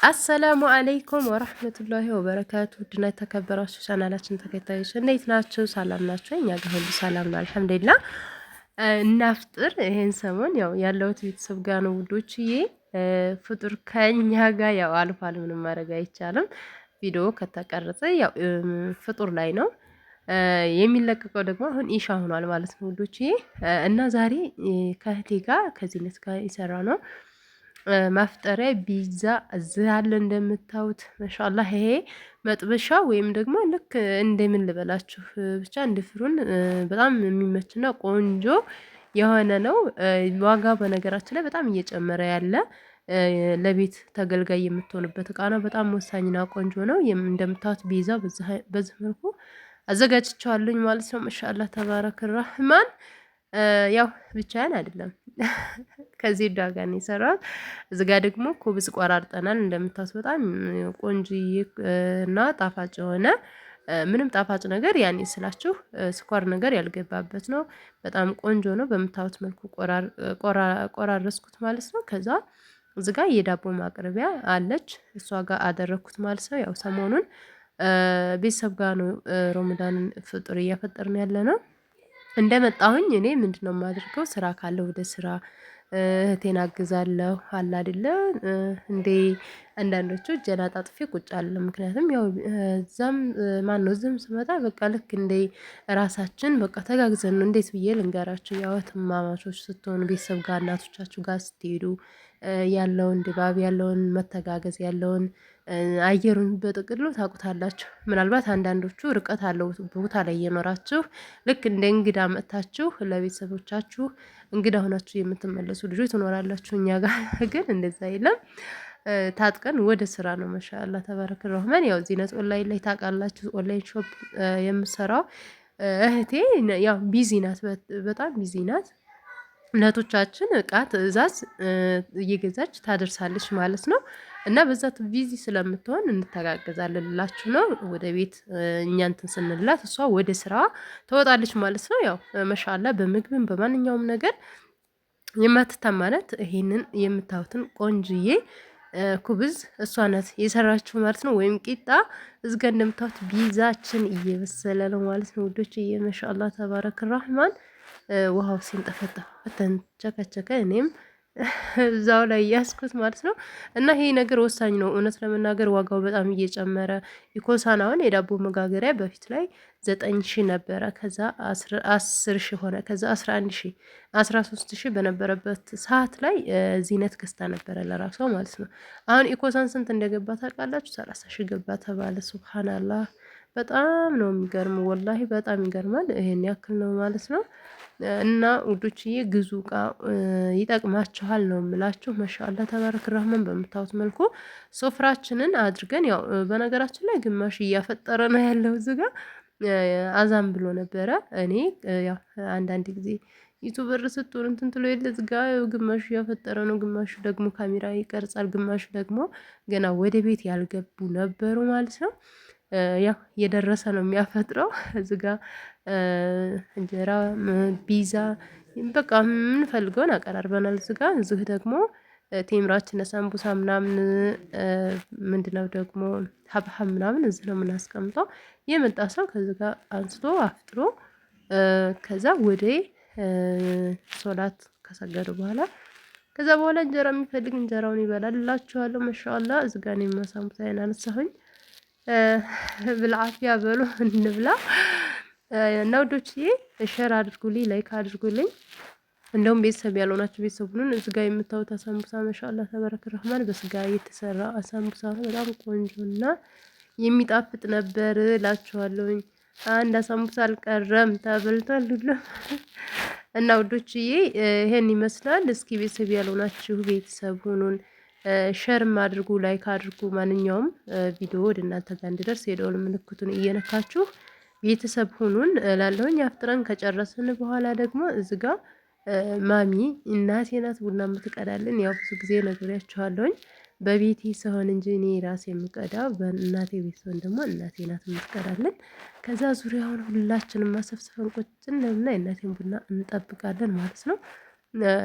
አሰላሙ አለይኩም ወራህመቱላሂ ወበረካቱ። ውድና የተከበራችሁ ቻናላችን ተከታዮች እንዴት ናችሁ? ሰላም ናችሁ? እኛ ጋር ሁሉ ሰላም ነው አልሐምዱሊላህ። እናፍጥር። ይሄን ሰሞን ያው ያለሁት ቤተሰብ ጋር ነው ውዶችዬ። ፍጡር ከኛ ጋር ያው አልፏል፣ ምንም ማድረግ አይቻልም። ቪዲዮ ከተቀረጸ ያው ፍጡር ላይ ነው የሚለቀቀው። ደግሞ አሁን ኢሻ ሆኗል ማለት ነው ውዶችዬ። እና ዛሬ ከእህቴ ጋር ከዚህነት ጋር የሰራ ነው ማፍጠሪያ ቢዛ እዚህ አለ እንደምታዩት ማሻአላህ። ይሄ መጥበሻ ወይም ደግሞ ልክ እንደምን ልበላችሁ ብቻ እንድፍሩን በጣም የሚመችና ቆንጆ የሆነ ነው። ዋጋ በነገራችን ላይ በጣም እየጨመረ ያለ ለቤት ተገልጋይ የምትሆንበት እቃ ነው። በጣም ወሳኝና ቆንጆ ነው። እንደምታዩት ቢዛ በዚህ መልኩ አዘጋጅቼዋለሁኝ ማለት ነው። ማሻአላህ ተባረከ ረህማን። ያው ብቻዬን አይደለም ከዚህ ጋር ነው የሰራሁት። እዚህ ጋር ደግሞ ኩብዝ ቆራርጠናል። እንደምታዩት በጣም ቆንጆዬ እና ጣፋጭ የሆነ ምንም ጣፋጭ ነገር ያኔ ስላችሁ ስኳር ነገር ያልገባበት ነው። በጣም ቆንጆ ነው። በምታዩት መልኩ ቆራረስኩት ማለት ነው። ከዛ እዚህ ጋር የዳቦ ማቅረቢያ አለች፣ እሷ ጋር አደረኩት ማለት ነው። ያው ሰሞኑን ቤተሰብ ጋር ነው ረመዳንን ፍጡር እያፈጠርን ያለ ነው። እንደመጣሁኝ እኔ ምንድነው የማደርገው? ስራ ካለ ወደ ስራ እህቴን አግዛለሁ አለ አይደለ እንዴ። አንዳንዶቹ እጄን አጣጥፌ ቁጭ አለ። ምክንያቱም ያው እዛም ማነው እዚህም ስመጣ በቃ ልክ እንደ ራሳችን በቃ ተጋግዘን ነው። እንዴት ብዬ ልንገራችሁ? ያው እህትማማቾች ስትሆኑ ቤተሰብ ጋር እናቶቻችሁ ጋር ስትሄዱ ያለውን ድባብ ያለውን መተጋገዝ ያለውን አየሩን በጥቅሉ ታውቁታላችሁ። ምናልባት አንዳንዶቹ ርቀት አለው ቦታ ላይ እየኖራችሁ ልክ እንደ እንግዳ መጥታችሁ ለቤተሰቦቻችሁ እንግዳ ሆናችሁ የምትመለሱ ልጆች ትኖራላችሁ። እኛ ጋር ግን እንደዛ የለም። ታጥቀን ወደ ስራ ነው። ማሻአላህ ተባረከ ረህማን። ያው ዚነት ኦንላይን ላይ ታውቃላችሁ፣ ኦንላይን ሾፕ የምሰራው እህቴ ያው ቢዚ ናት፣ በጣም ቢዚ ናት። እናቶቻችን እቃ ትዕዛዝ እየገዛች ታደርሳለች ማለት ነው። እና በዛ ቢዚ ስለምትሆን እንተጋገዛለን ልላችሁ ነው። ወደ ቤት እኛ እንትን ስንላት እሷ ወደ ስራ ትወጣለች ማለት ነው። ያው ማሻአላህ በምግብም በማንኛውም ነገር የማትታማነት ይሄንን የምታዩትን ቆንጅዬ ኩብዝ እሷ ናት የሰራችው ማለት ነው። ወይም ቂጣ እዝጋ እንደምታዩት ቢዛችን እየበሰለ ነው ማለት ነው ውዶች። ማሻአላህ ተባረክ ረህማን። ውሃው ሲንጠፈጠፍ ተንቸከቸከ፣ እኔም እዛው ላይ ያስኩት ማለት ነው። እና ይሄ ነገር ወሳኝ ነው እውነት ለመናገር ዋጋው በጣም እየጨመረ ኢኮሳናውን የዳቦ መጋገሪያ በፊት ላይ 9,000 ነበረ። ከዛ 10,000 ሆነ። ከዛ 11,000 13,000 በነበረበት ሰዓት ላይ ዚነት ገዝታ ነበረ ለራሷ ማለት ነው። አሁን ኢኮሳን ስንት እንደገባ ታውቃላችሁ? 30,000 ገባ ተባለ። ሱብሃንአላህ በጣም ነው የሚገርመው። ወላሂ በጣም ይገርማል። ይሄን ያክል ነው ማለት ነው። እና ውዶችዬ ግዙ፣ እቃ ይጠቅማችኋል ነው የምላችሁ። ማሻአላህ ተባረክ ረህማን። በምታዩት መልኩ ሶፍራችንን አድርገን ያው በነገራችን ላይ ግማሽ እያፈጠረ ነው ያለው እዚህ ጋር አዛም ብሎ ነበረ። እኔ ያው አንዳንድ ጊዜ ዩቲዩበር ስትሆን እንትን ትሎ የለ እዚህ ጋር ግማሹ እያፈጠረ ነው፣ ግማሹ ደግሞ ካሜራ ይቀርጻል፣ ግማሹ ደግሞ ገና ወደ ቤት ያልገቡ ነበሩ ማለት ነው። ያው የደረሰ ነው የሚያፈጥረው። እዚህ ጋር እንጀራ ቢዛ በቃ የምንፈልገውን አቀራርበናል። እዚህ ጋር እዚህ ደግሞ ቴምራችን ሳምቡሳ ምናምን ምንድነው ደግሞ ሀብሀብ ምናምን እዚህ ነው የምናስቀምጠው። የመጣ ሰው ከዚህ ጋር አንስቶ አፍጥሮ ከዛ ወደ ሶላት ከሰገዱ በኋላ ከዛ በኋላ እንጀራ የሚፈልግ እንጀራውን ይበላል እላችኋለሁ። ማሻአላህ እዚህ ጋር ነው ሳምቡሳ ያነሳሁኝ። ብልዓፊያ በሉ እንብላ። እና ውዶችዬ ሼር አድርጉልኝ፣ ላይክ አድርጉልኝ። እንደውም ቤተሰብ ያልሆናችሁ ቤተሰብ ሁኑን። እዚህ ጋር የምታዩት አሳምቡሳ ማሻአላህ ተባረከ ረህማን በስጋ የተሰራ አሳምቡሳ ነው። በጣም ቆንጆና የሚጣፍጥ ነበር እላችኋለሁኝ። አንድ አሳምቡሳ አልቀረም ተበልቷል ሁሉ። እና ውዶችዬ ይሄን ይመስላል። እስኪ ቤተሰብ ያልሆናችሁ ቤተሰብ ሁኑን። ሸርም አድርጉ፣ ላይክ አድርጉ። ማንኛውም ቪዲዮ ወደ እናንተ ጋር እንዲደርስ የደወል ምልክቱን እየነካችሁ ቤተሰብ ሁኑን እላለሁኝ። አፍጥረን ከጨረስን በኋላ ደግሞ እዚህ ጋር ማሚ እናቴ ናት ቡና የምትቀዳልን። ያው ብዙ ጊዜ ነግሬያችኋለሁኝ በቤቴ ስሆን እንጂ እኔ ራሴ የምቀዳው በእናቴ ቤት ስሆን ደግሞ እናቴ ናት የምትቀዳልን። ከዛ ዙሪያውን ሁላችንም ማሰፍሰፈን ቁጭ እንልና የእናቴን ቡና እንጠብቃለን ማለት ነው።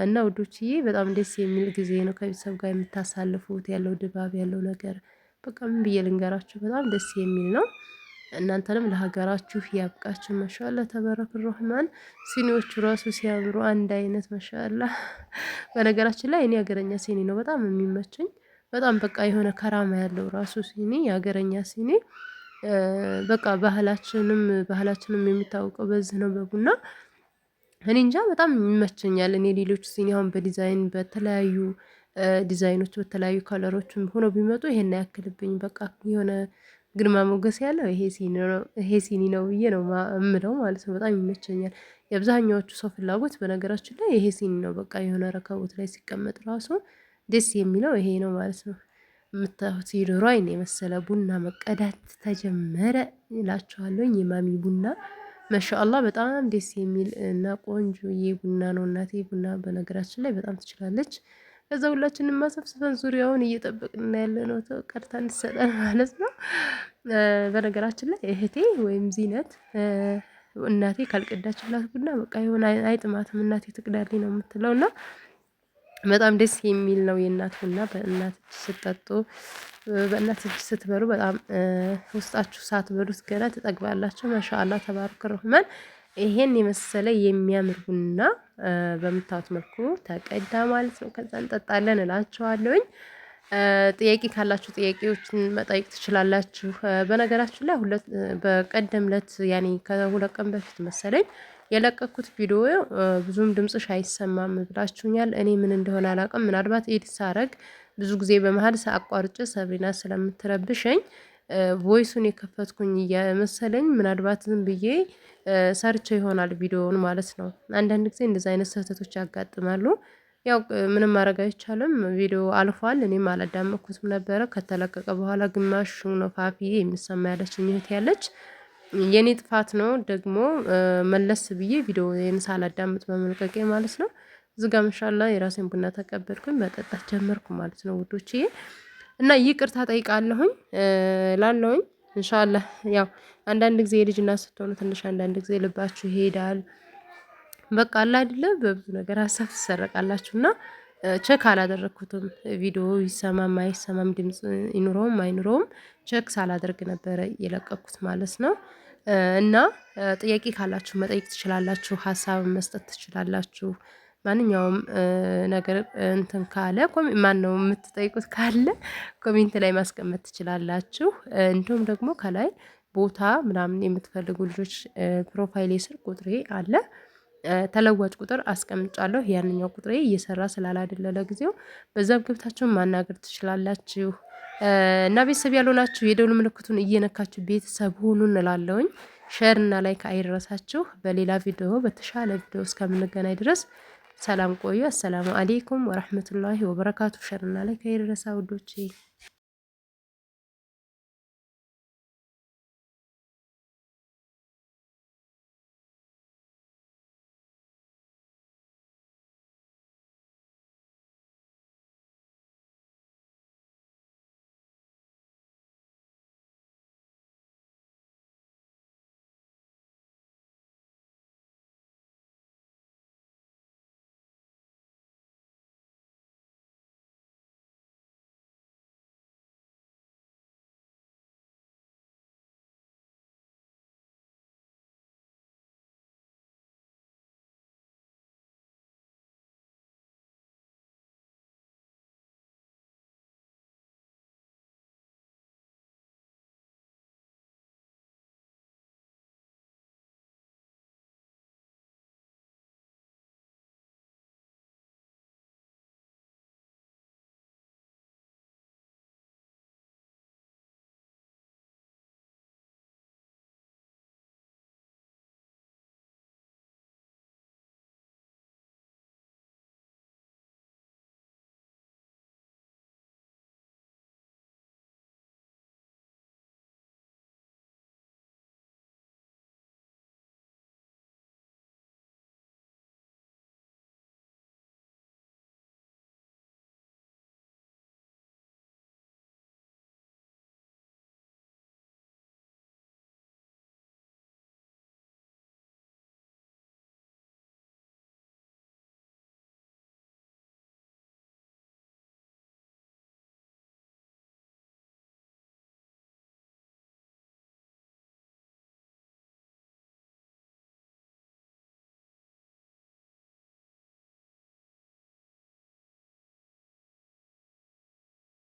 እና ውዶችዬ በጣም ደስ የሚል ጊዜ ነው ከቤተሰብ ጋር የምታሳልፉት ያለው ድባብ ያለው ነገር በቃ ምን ብዬ ልንገራችሁ በጣም ደስ የሚል ነው። እናንተንም ለሀገራችሁ ያብቃችሁ። ማሻአላ ተበረክ ረህማን። ሲኒዎቹ ራሱ ሲያምሩ አንድ አይነት ማሻአላ። በነገራችን ላይ እኔ ሀገረኛ ሲኒ ነው በጣም የሚመቸኝ። በጣም በቃ የሆነ ከራማ ያለው ራሱ ሲኒ የሀገረኛ ሲኒ በቃ ባህላችንም የሚታወቀው በዚህ ነው በቡና። እኔ እንጃ በጣም ይመቸኛል። እኔ ሌሎች ሲኒ አሁን በዲዛይን በተለያዩ ዲዛይኖች በተለያዩ ከለሮችም ሆኖ ቢመጡ ይሄን አያክልብኝ በቃ የሆነ ግርማ ሞገስ ያለው ይሄ ሲኒ ነው ብዬ ነው እምለው ማለት ነው። በጣም ይመቸኛል። የአብዛኛዎቹ ሰው ፍላጎት በነገራችን ላይ ይሄ ሲኒ ነው በቃ የሆነ ረከቦት ላይ ሲቀመጥ ራሱ ደስ የሚለው ይሄ ነው ማለት ነው። የምታዩት የዶሮ አይን የመሰለ ቡና መቀዳት ተጀመረ እላችኋለሁኝ። የማሚ ቡና ማሻአላህ በጣም ደስ የሚል እና ቆንጆዬ ቡና ነው። እናቴ ቡና በነገራችን ላይ በጣም ትችላለች። ከዛ ሁላችንም ማሰብሰበን ዙሪያውን እየጠበቅን ያለነው ቀድታ እንድትሰጠን ማለት ነው። በነገራችን ላይ እህቴ ወይም ዚነት እናቴ ካልቀዳችላት ቡና በቃ የሆነ አይጥማትም እናቴ ትቅዳልኝ ነው የምትለው እና በጣም ደስ የሚል ነው። የእናት ቡና በእናት እጅ ስትጠጡ በእናት እጅ ስትበሉ በጣም ውስጣችሁ ሳትበሉት ገና ትጠግባላችሁ። ማሻአላ ተባረክ ረህማን። ይሄን የመሰለ የሚያምር ቡና በምታዩት መልኩ ተቀዳ ማለት ነው። ከዛ እንጠጣለን እላችኋለሁኝ። ጥያቄ ካላችሁ ጥያቄዎችን መጠየቅ ትችላላችሁ። በነገራችን ላይ በቀደም ለት ያኔ ከሁለት ቀን በፊት መሰለኝ የለቀኩት ቪዲዮ ብዙም ድምጽሽ አይሰማም ብላችሁኛል። እኔ ምን እንደሆነ አላውቅም። ምናልባት ኤዲት ሳረግ ብዙ ጊዜ በመሃል አቋርጬ ሰብሪና ስለምትረብሸኝ ቮይሱን የከፈትኩኝ እየመሰለኝ ምናልባት ዝም ብዬ ሰርቼ ይሆናል ቪዲዮውን ማለት ነው። አንዳንድ ጊዜ እንደዚህ አይነት ስህተቶች ያጋጥማሉ። ያው ምንም ማድረግ አይቻልም። ቪዲዮ አልፏል። እኔም አላዳመኩትም ነበረ። ከተለቀቀ በኋላ ግማሹ ነው ፋፊ የሚሰማ ያለችኝ እህት ያለች የኔ ጥፋት ነው ደግሞ መለስ ብዬ ቪዲዮውን ሳላዳምጥ በመልቀቄ ማለት ነው። እዚህ ጋር ማሻአላ የራሴን ቡና ተቀበልኩኝ መጠጣት ጀመርኩ ማለት ነው ውዶችዬ። እና ይቅርታ ጠይቃለሁኝ ላለሁኝ ኢንሻአላህ ያው አንዳንድ ጊዜ የልጅ እናት ስትሆኑ ትንሽ አንዳንድ ጊዜ ልባችሁ ይሄዳል። በቃ አለ አይደለ በብዙ ነገር ሀሳብ ትሰረቃላችሁና ቼክ አላደረኩትም። ቪዲዮ ይሰማም አይሰማም ድምጽ ይኑረውም አይኑረውም ቼክ ሳላደርግ ነበረ የለቀኩት ማለት ነው። እና ጥያቄ ካላችሁ መጠየቅ ትችላላችሁ፣ ሀሳብ መስጠት ትችላላችሁ። ማንኛውም ነገር እንትን ካለ ማነው የምትጠይቁት ካለ ኮሜንት ላይ ማስቀመጥ ትችላላችሁ። እንዲሁም ደግሞ ከላይ ቦታ ምናምን የምትፈልጉ ልጆች ፕሮፋይሌ ስር ቁጥሬ አለ። ተለዋጭ ቁጥር አስቀምጫለሁ። ያንኛው ቁጥሬ እየሰራ ስላላደለ ለጊዜው በዛም ገብታችሁን ማናገር ትችላላችሁ። እና ቤተሰብ ያልሆናችሁ የደውል ምልክቱን እየነካችሁ ቤተሰብ ሁኑ እንላለሁኝ። ሼር እና ላይክ አይረሳችሁ። በሌላ ቪዲዮ በተሻለ ቪዲዮ እስከምንገናኝ ድረስ ሰላም ቆዩ። አሰላሙ አሌይኩም ወራህመቱላሂ ወበረካቱ። ሼር እና ላይክ አይረሳ ውዶቼ።